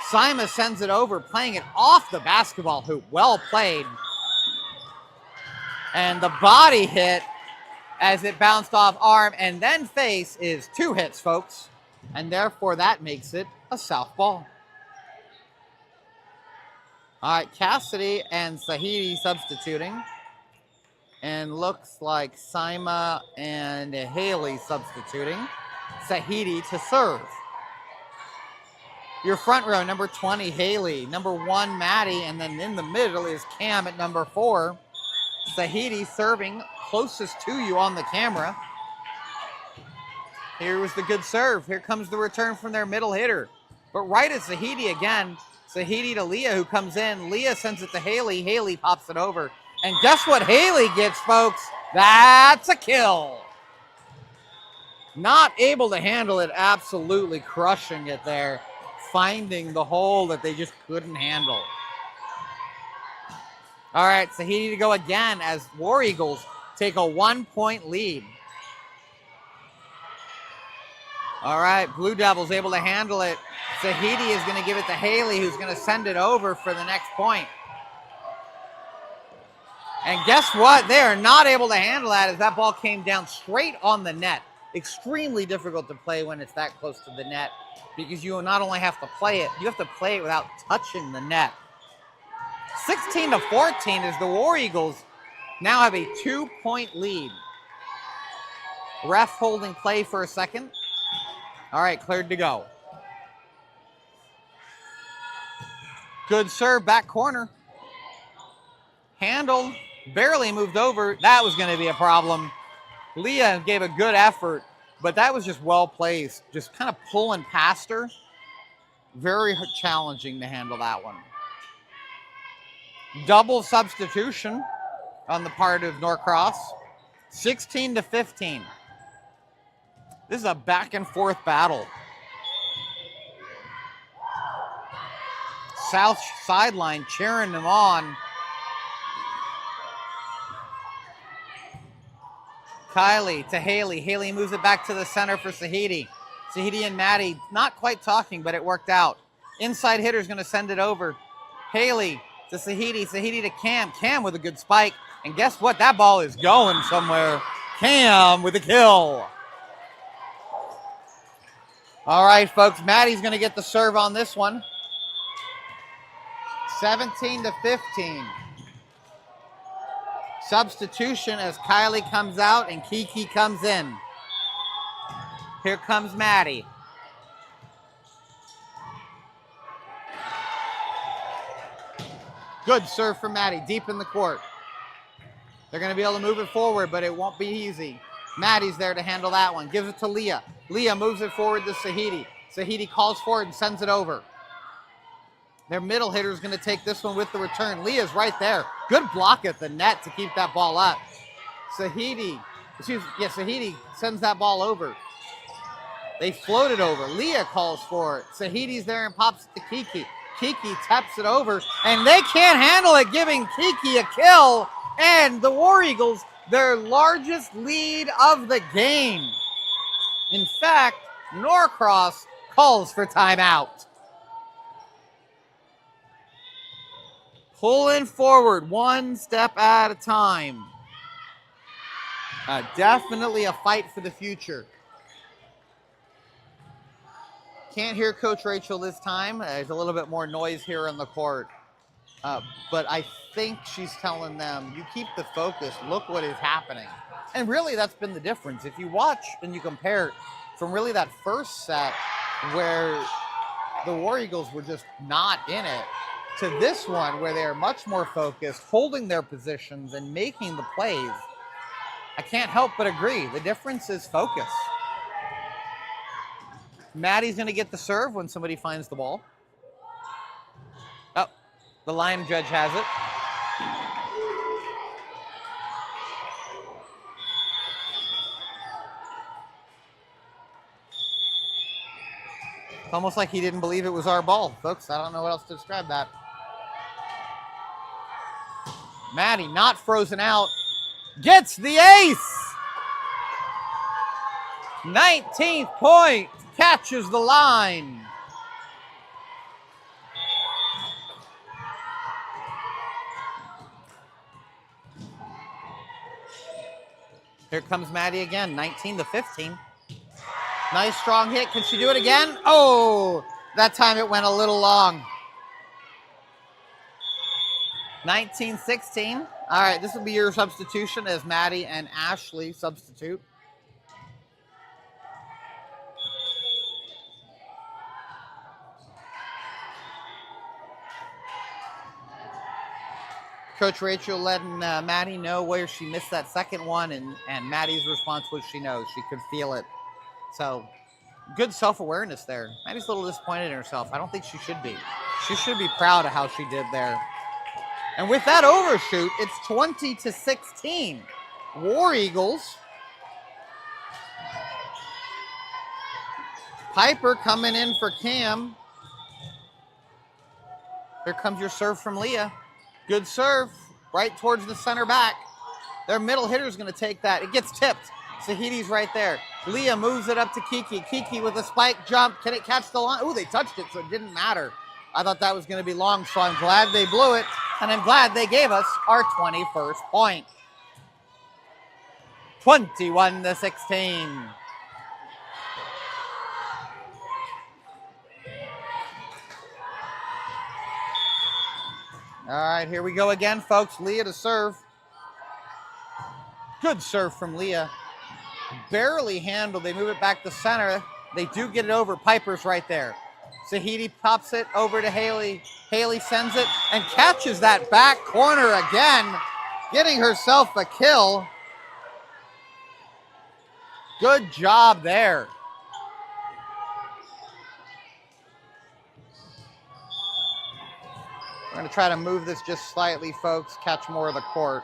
Sima sends it over, playing it off the basketball hoop. Well played. And the body hit as it bounced off arm and then face is 2 hits, folks. And therefore that makes it a southball. All right, Cassidy and Sahidi substituting. And looks like Sima and Haley substituting. Sahidi to serve. Your front row, number 20, Haley. Number 1, Maddie. And then in the middle is Cam at number 4. Sahidi serving closest to you on the camera. Here was the good serve. Here comes the return from their middle hitter. But right at Sahidi again. Sahidi to Leah, who comes in. Leah sends it to Haley. Haley pops it over. And guess what Haley gets, folks? That's a kill. Not able to handle it, absolutely crushing it there. Finding the hole that they just couldn't handle. All right, Sahidi to go again as War Eagles take a 1-point lead. All right, Blue Devils able to handle it. Sahidi is going to give it to Haley, who's going to send it over for the next point. And guess what? They are not able to handle that as that ball came down straight on the net. Extremely difficult to play when it's that close to the net because you not only have to play it, you have to play it without touching the net. 16-14 as the War Eagles now have a 2-point lead. Ref holding play for a second. All right, cleared to go. Good serve, back corner. Handled, barely moved over. That was going to be a problem. Leah gave a good effort, but that was just well placed. Just kind of pulling past her. Very challenging to handle that one. Double substitution on the part of Norcross. 16-15. This is a back and forth battle. South sideline cheering them on. Kylie to Haley. Haley moves it back to the center for Sahidi. Sahidi and Maddie not quite talking, but it worked out. Inside hitter's going to send it over. Haley to Sahidi. Sahidi to Cam. Cam with a good spike. And guess what? That ball is going somewhere. Cam with a kill. All right, folks. Maddie's going to get the serve on this one. 17-15. Substitution as Kylie comes out and Kiki comes in. Here comes Maddie. Good serve from Maddie, deep in the court. They're going to be able to move it forward, but it won't be easy. Maddie's there to handle that one. Gives it to Leah. Leah moves it forward to Sahidi. Sahidi calls for it and sends it over. Their middle hitter is going to take this one with the return. Leah's right there. Good block at the net to keep that ball up. Sahidi sends that ball over. They float it over. Leah calls for it. Sahidi's there and pops it to Kiki. Kiki taps it over, and they can't handle it, giving Kiki a kill. And the War Eagles, their largest lead of the game. In fact, Norcross calls for timeout. Pulling forward one step at a time. Definitely a fight for the future. Can't hear Coach Rachel this time. There's a little bit more noise here on the court. But I think she's telling them, you keep the focus, look what is happening. And really that's been the difference. If you watch and you compare from really that first set where the War Eagles were just not in it, to this one where they are much more focused, holding their positions and making the plays, I can't help but agree. The difference is focus. Maddie's going to get the serve when somebody finds the ball. Oh, the line judge has it. It's almost like he didn't believe it was our ball, folks. I don't know what else to describe that. Maddie, not frozen out, gets the ace. 19th point, catches the line. Here comes Maddie again, 19-15. Nice strong hit. Can she do it again? Oh, that time it went a little long. 19-16. All right, this will be your substitution as Maddie and Ashley substitute. Coach Rachel letting Maddie know where she missed that second one, and Maddie's response was she knows. She could feel it. So good self-awareness there. Maddie's a little disappointed in herself. I don't think she should be. She should be proud of how she did there. And with that overshoot, it's 20-16. War Eagles. Piper coming in for Cam. Here comes your serve from Leah. Good serve, right towards the center back. Their middle hitter's going to take that. It gets tipped. Sahidi's right there. Leah moves it up to Kiki. Kiki with a spike jump. Can it catch the line? Ooh, they touched it, so it didn't matter. I thought that was going to be long, so I'm glad they blew it, and I'm glad they gave us our 21st point. 21-16. All right, here we go again, folks. Leah to serve. Good serve from Leah. Barely handled. They move it back to center. They do get it over. Piper's right there. Zahidi pops it over to Haley. Haley sends it and catches that back corner again, getting herself a kill. Good job there. We're going to try to move this just slightly, folks. Catch more of the court.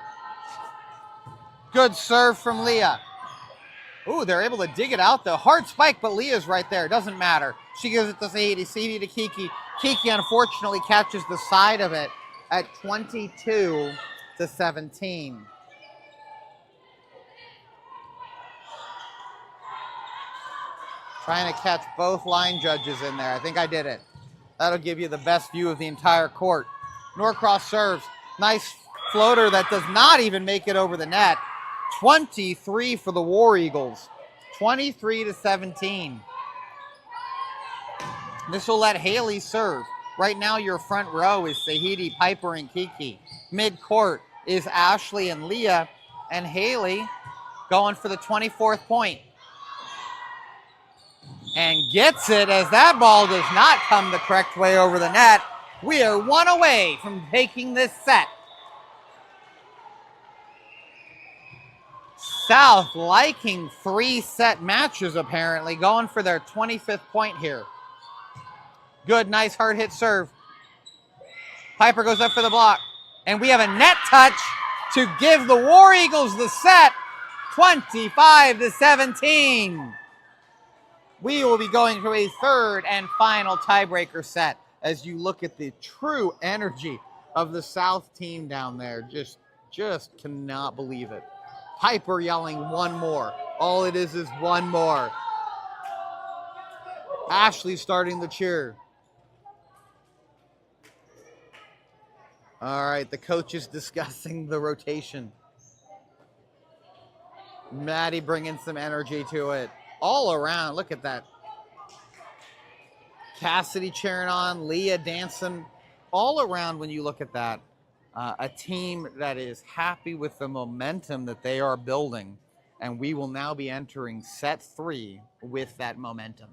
Good serve from Leah. Ooh, they're able to dig it out, though. Hard spike, but Leah's right there. Doesn't matter. She gives it to Sadie. Sadie to Kiki. Kiki, unfortunately, catches the side of it at 22-17. Trying to catch both line judges in there. I think I did it. That'll give you the best view of the entire court. Norcross serves. Nice floater that does not even make it over the net. 23 for the War Eagles. 23-17. This will let Haley serve. Right now, your front row is Sahidi, Piper, and Kiki. Mid-court is Ashley and Leah, and Haley going for the 24th point. And gets it as that ball does not come the correct way over the net. We are one away from taking this set. South liking 3-set matches, apparently, going for their 25th point here. Good, nice hard hit serve. Piper goes up for the block. And we have a net touch to give the War Eagles the set, 25-17. We will be going to a third and final tiebreaker set as you look at the true energy of the South team down there. Just cannot believe it. Piper yelling one more. All it is one more. Ashley starting the cheer. All right, the coach is discussing the rotation. Maddie bringing some energy to it. All around, look at that. Cassidy cheering on, Leah dancing. All around when you look at that, a team that is happy with the momentum that they are building. And we will now be entering set 3 with that momentum.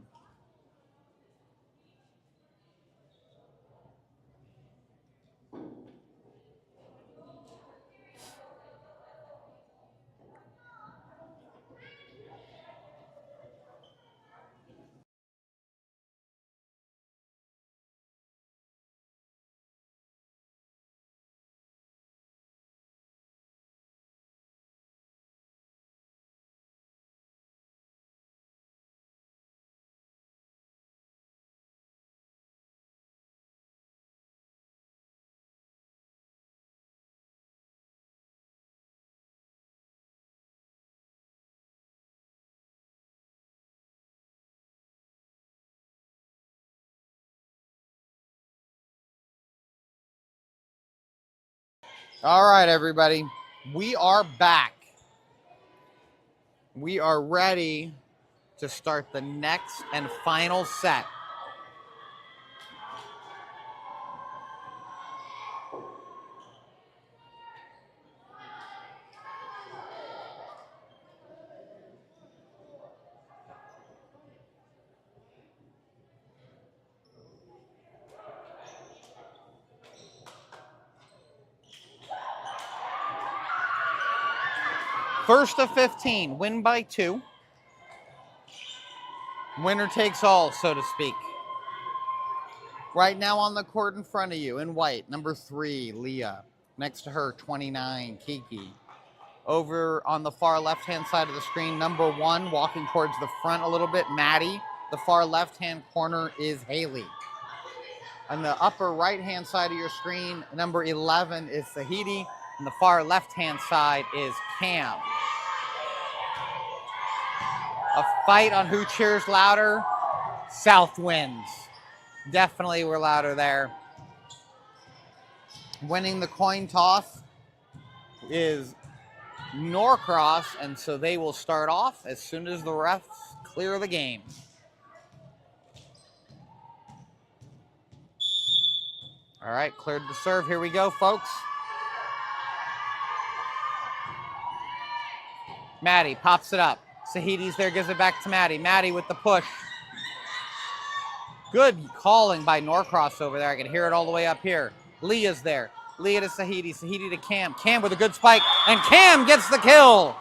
All right, everybody. We are back. We are ready to start the next and final set. First of 15, win by 2. Winner takes all, so to speak. Right now on the court in front of you, in white, number 3, Leah. Next to her, 29, Kiki. Over on the far left-hand side of the screen, number 1, walking towards the front a little bit, Maddie. The far left-hand corner is Haley. On the upper right-hand side of your screen, number 11 is Sahidi. And the far left-hand side is Cam. A fight on who cheers louder. South wins. Definitely we're louder there. Winning the coin toss is Norcross, and so they will start off as soon as the refs clear the game. All right, cleared the serve. Here we go, folks. Maddie pops it up. Sahidi's there, gives it back to Maddie. Maddie with the push. Good calling by Norcross over there. I can hear it all the way up here. Leah's there. Leah to Sahidi. Sahidi to Cam. Cam with a good spike. And Cam gets the kill.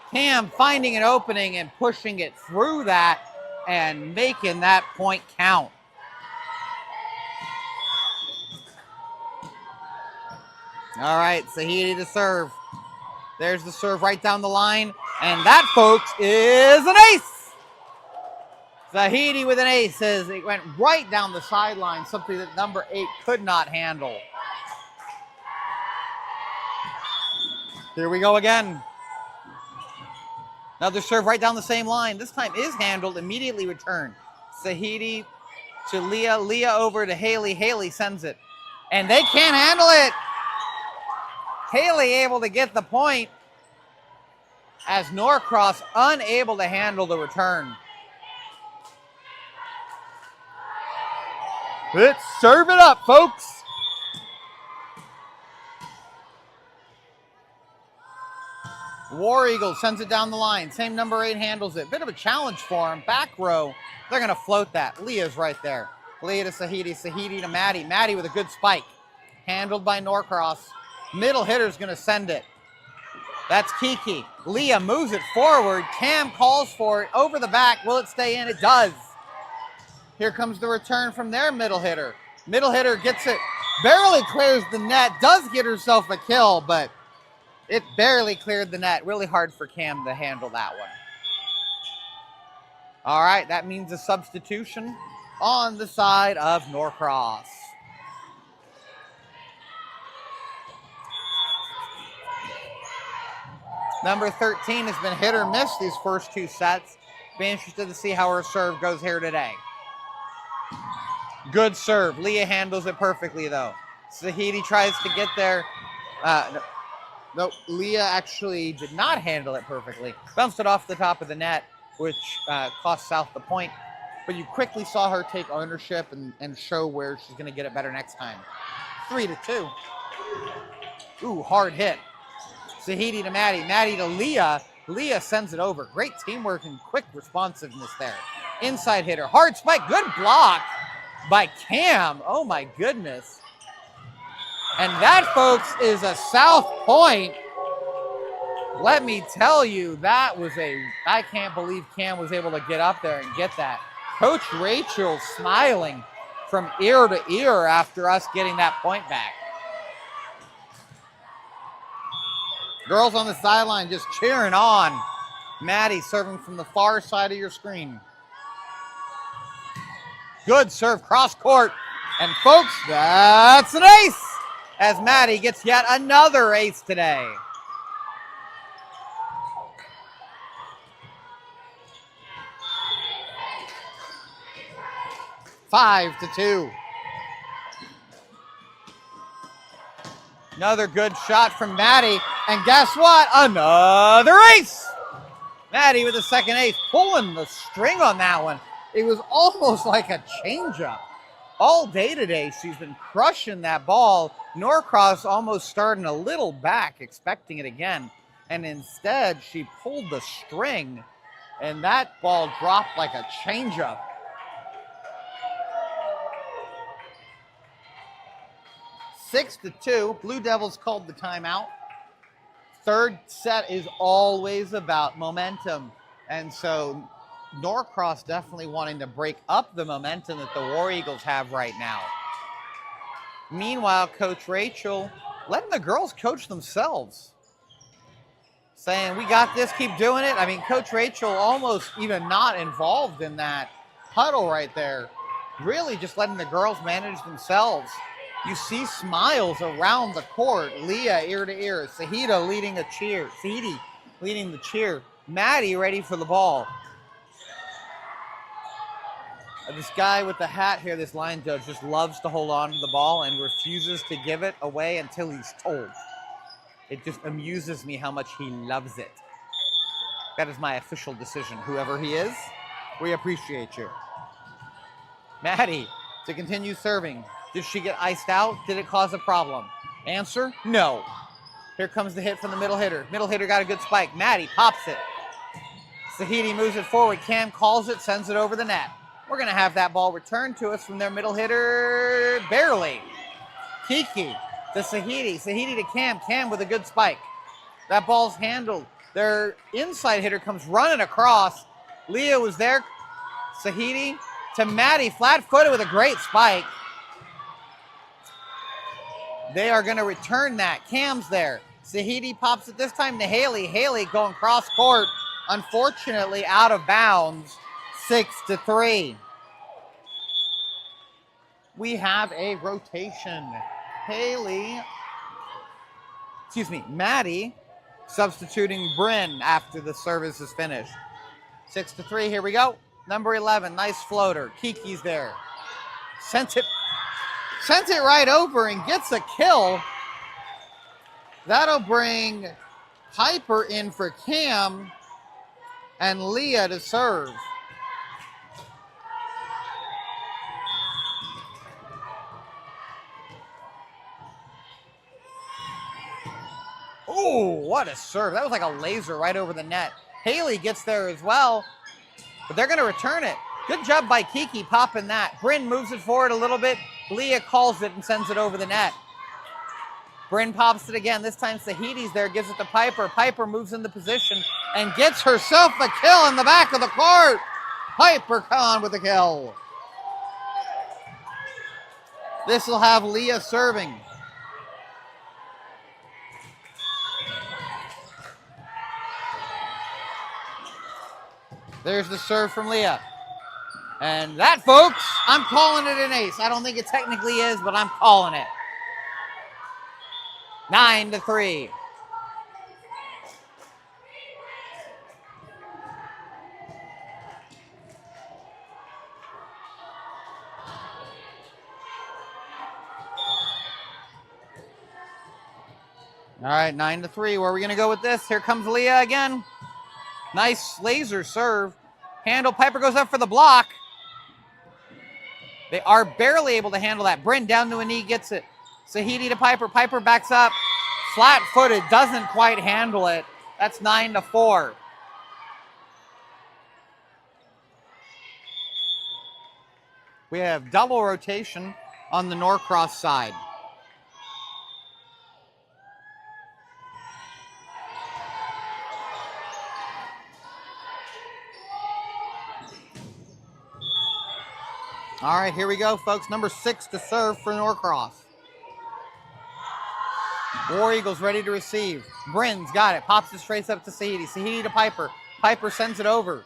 Cam finding an opening and pushing it through that and making that point count. All right, Sahidi to serve. There's the serve right down the line. And that, folks, is an ace. Sahidi with an ace as it went right down the sideline, something that number 8 could not handle. Here we go again. Another serve right down the same line. This time is handled, immediately returned. Sahidi to Leah. Leah over to Haley. Haley sends it. And they can't handle it. Haley able to get the point as Norcross unable to handle the return. Let's serve it up, folks. War Eagles sends it down the line. Same number 8 handles it. Bit of a challenge for him. Back row. They're going to float that. Leah's right there. Leah to Sahidi. Sahidi to Maddie. Maddie with a good spike. Handled by Norcross. Middle hitter's going to send it. That's Kiki. Leah moves it forward. Cam calls for it. Over the back. Will it stay in? It does. Here comes the return from their middle hitter. Middle hitter gets it. Barely clears the net. Does get herself a kill, but it barely cleared the net. Really hard for Cam to handle that one. All right, that means a substitution on the side of Norcross. Number 13 has been hit or miss these first 2 sets. Be interested to see how her serve goes here today. Good serve. Leah handles it perfectly, though. Sahidi tries to get there. No, Leah actually did not handle it perfectly. Bounced it off the top of the net, which cost South the point. But you quickly saw her take ownership and show where she's going to get it better next time. 3-2. Ooh, hard hit. Sahidi to Maddie. Maddie to Leah. Leah sends it over. Great teamwork and quick responsiveness there. Inside hitter. Hard spike. Good block by Cam. Oh, my goodness. And that, folks, is a South point. Let me tell you, that was I can't believe Cam was able to get up there and get that. Coach Rachel smiling from ear to ear after us getting that point back. Girls on the sideline just cheering on. Maddie serving from the far side of your screen. Good serve, cross court. And folks, that's an ace as Maddie gets yet another ace today. Another good shot from Maddie. And guess what? Another ace. Maddie with the second ace, pulling the string on that one. It was almost like a changeup. All day today, she's been crushing that ball. Norcross almost starting a little back, expecting it again. And instead, she pulled the string, and that ball dropped like a changeup. Six to 2. Blue Devils called the timeout. Third set is always about momentum. And so Norcross definitely wanting to break up the momentum that the War Eagles have right now. Meanwhile, Coach Rachel letting the girls coach themselves. Saying, we got this, keep doing it. I mean, Coach Rachel almost even not involved in that huddle right there. Really just letting the girls manage themselves. You see smiles around the court. Leah ear to ear. Sahida leading a cheer. Sahidi leading the cheer. Maddie ready for the ball. This guy with the hat here, this line judge, just loves to hold on to the ball and refuses to give it away until he's told. It just amuses me how much he loves it. That is my official decision. Whoever he is, we appreciate you. Maddie to continue serving. Did she get iced out? Did it cause a problem? Answer, no. Here comes the hit from the middle hitter. Middle hitter got a good spike. Maddie pops it. Sahidi moves it forward. Cam calls it, sends it over the net. We're going to have that ball returned to us from their middle hitter, barely. Kiki to Sahidi. Sahidi to Cam. Cam with a good spike. That ball's handled. Their inside hitter comes running across. Leah was there. Sahidi to Maddie, flat-footed with a great spike. They are going to return that. Cam's there. Sahidi pops it this time to Haley. Haley going cross court. Unfortunately, out of bounds. 6 to 3. We have a rotation. Maddie substituting Bryn after the service is finished. 6 to 3. Here we go. Number 11. Nice floater. Kiki's there. Sent it right over and gets a kill. That'll bring Piper in for Cam and Leah to serve. Oh, what a serve. That was like a laser right over the net. Haley gets there as well, but they're going to return it. Good job by Kiki popping that. Bryn moves it forward a little bit. Leah calls it and sends it over the net. Bryn pops it again. This time Sahidi's there, gives it to Piper. Piper moves into position and gets herself a kill in the back of the court. Piper Khan with the kill. This will have Leah serving. There's the serve from Leah. And that, folks, I'm calling it an ace. I don't think it technically is, but I'm calling it. 9 to 3. All right, 9 to 3. Where are we going to go with this? Here comes Leah again. Nice laser serve. Handle. Piper goes up for the block. They are barely able to handle that. Bryn down to a knee, gets it. Sahidi to Piper. Piper backs up. Flat-footed, doesn't quite handle it. That's 9 to 4. We have double rotation on the Norcross side. All right, here we go, folks. Number 6 to serve for Norcross. War Eagles ready to receive. Bryn's got it. Pops it straight up to Sahidi. Sahidi to Piper. Piper sends it over.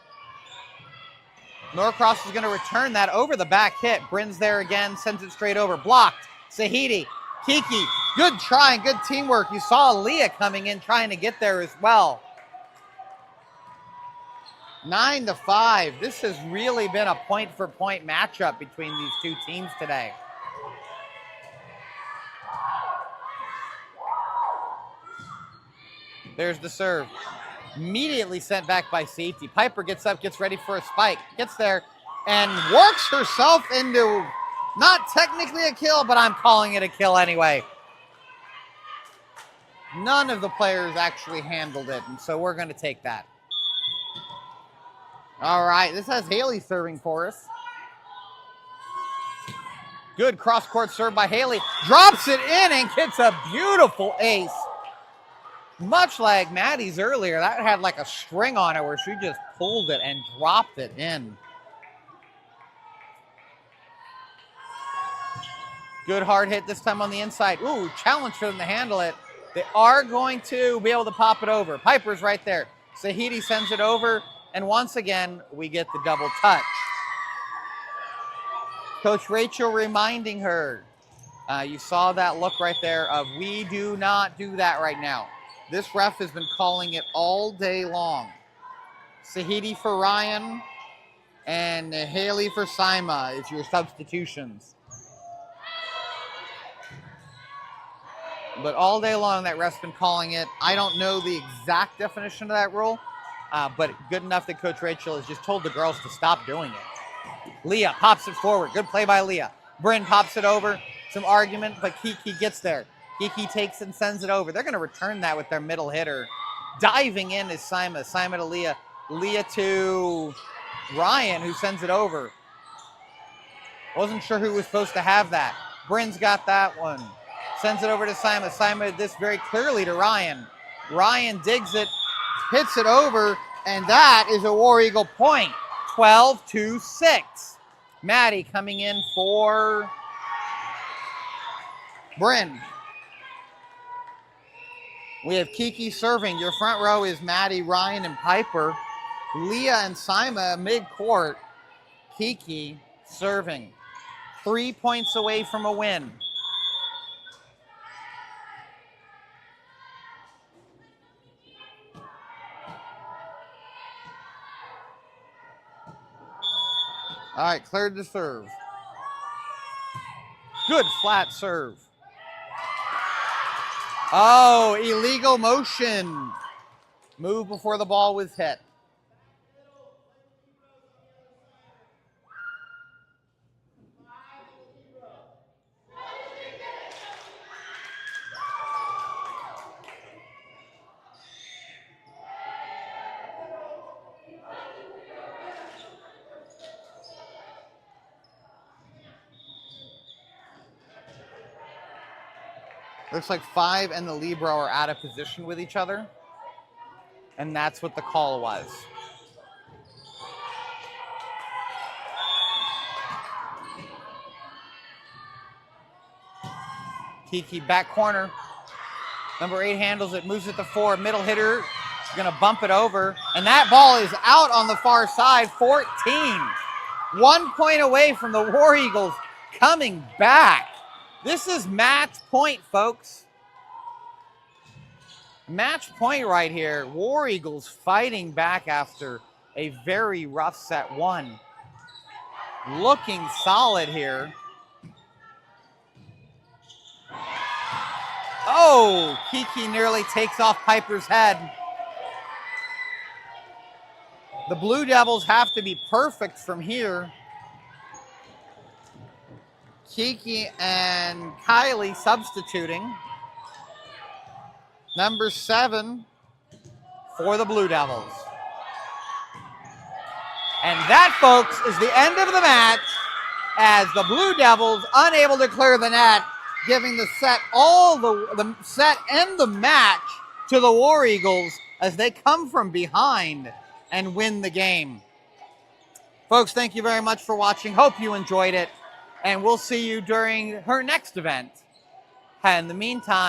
Norcross is going to return that over the back hit. Bryn's there again. Sends it straight over. Blocked. Sahidi. Kiki. Good try and good teamwork. You saw Leah coming in trying to get there as well. 9 to 5. This has really been a point-for-point matchup between these two teams today. There's the serve. Immediately sent back by safety. Piper gets up, gets ready for a spike, gets there, and works herself into not technically a kill, but I'm calling it a kill anyway. None of the players actually handled it, and so we're going to take that. All right, this has Haley serving for us. Good cross-court serve by Haley. Drops it in and gets a beautiful ace. Much like Maddie's earlier, that had like a string on it where she just pulled it and dropped it in. Good hard hit this time on the inside. Ooh, challenge for them to handle it. They are going to be able to pop it over. Piper's right there. Sahidi sends it over, and once again, we get the double touch. Coach Rachel reminding her, you saw that look right there of we do not do that right now. This ref has been calling it all day long. Sahidi for Ryan and Haley for Saima is your substitutions. But all day long, that ref's been calling it. I don't know the exact definition of that rule, but good enough that Coach Rachel has just told the girls to stop doing it. Leah pops it forward. Good play by Leah. Bryn pops it over. Some argument, but Kiki gets there. Kiki takes and sends it over. They're going to return that with their middle hitter. Diving in is Saima. Saima to Leah. Leah to Ryan, who sends it over. Wasn't sure who was supposed to have that. Bryn's got that one. Sends it over to Saima. Saima did this very clearly to Ryan. Ryan digs it, hits it over, and that is a War Eagle point. 12-6. Maddie coming in for Bryn. We have Kiki serving. Your front row is Maddie, Ryan, and Piper. Leah and Saima mid-court. Kiki serving. 3 points away from a win. All right, cleared the serve. Good flat serve. Oh, illegal motion. Move before the ball was hit. Looks like 5 and the Libero are out of position with each other. And that's what the call was. Kiki back corner. Number 8 handles it, moves it to 4. Middle hitter is going to bump it over. And that ball is out on the far side, 14. 1 point away from the War Eagles coming back. This is match point, folks. Match point right here. War Eagles fighting back after a very rough set 1. Looking solid here. Oh, Kiki nearly takes off Piper's head. The Blue Devils have to be perfect from here. Kiki and Kylie substituting. Number 7 for the Blue Devils. And that, folks, is the end of the match as the Blue Devils unable to clear the net, giving the set the set and the match to the War Eagles as they come from behind and win the game. Folks, thank you very much for watching. Hope you enjoyed it. And we'll see you during her next event. In the meantime,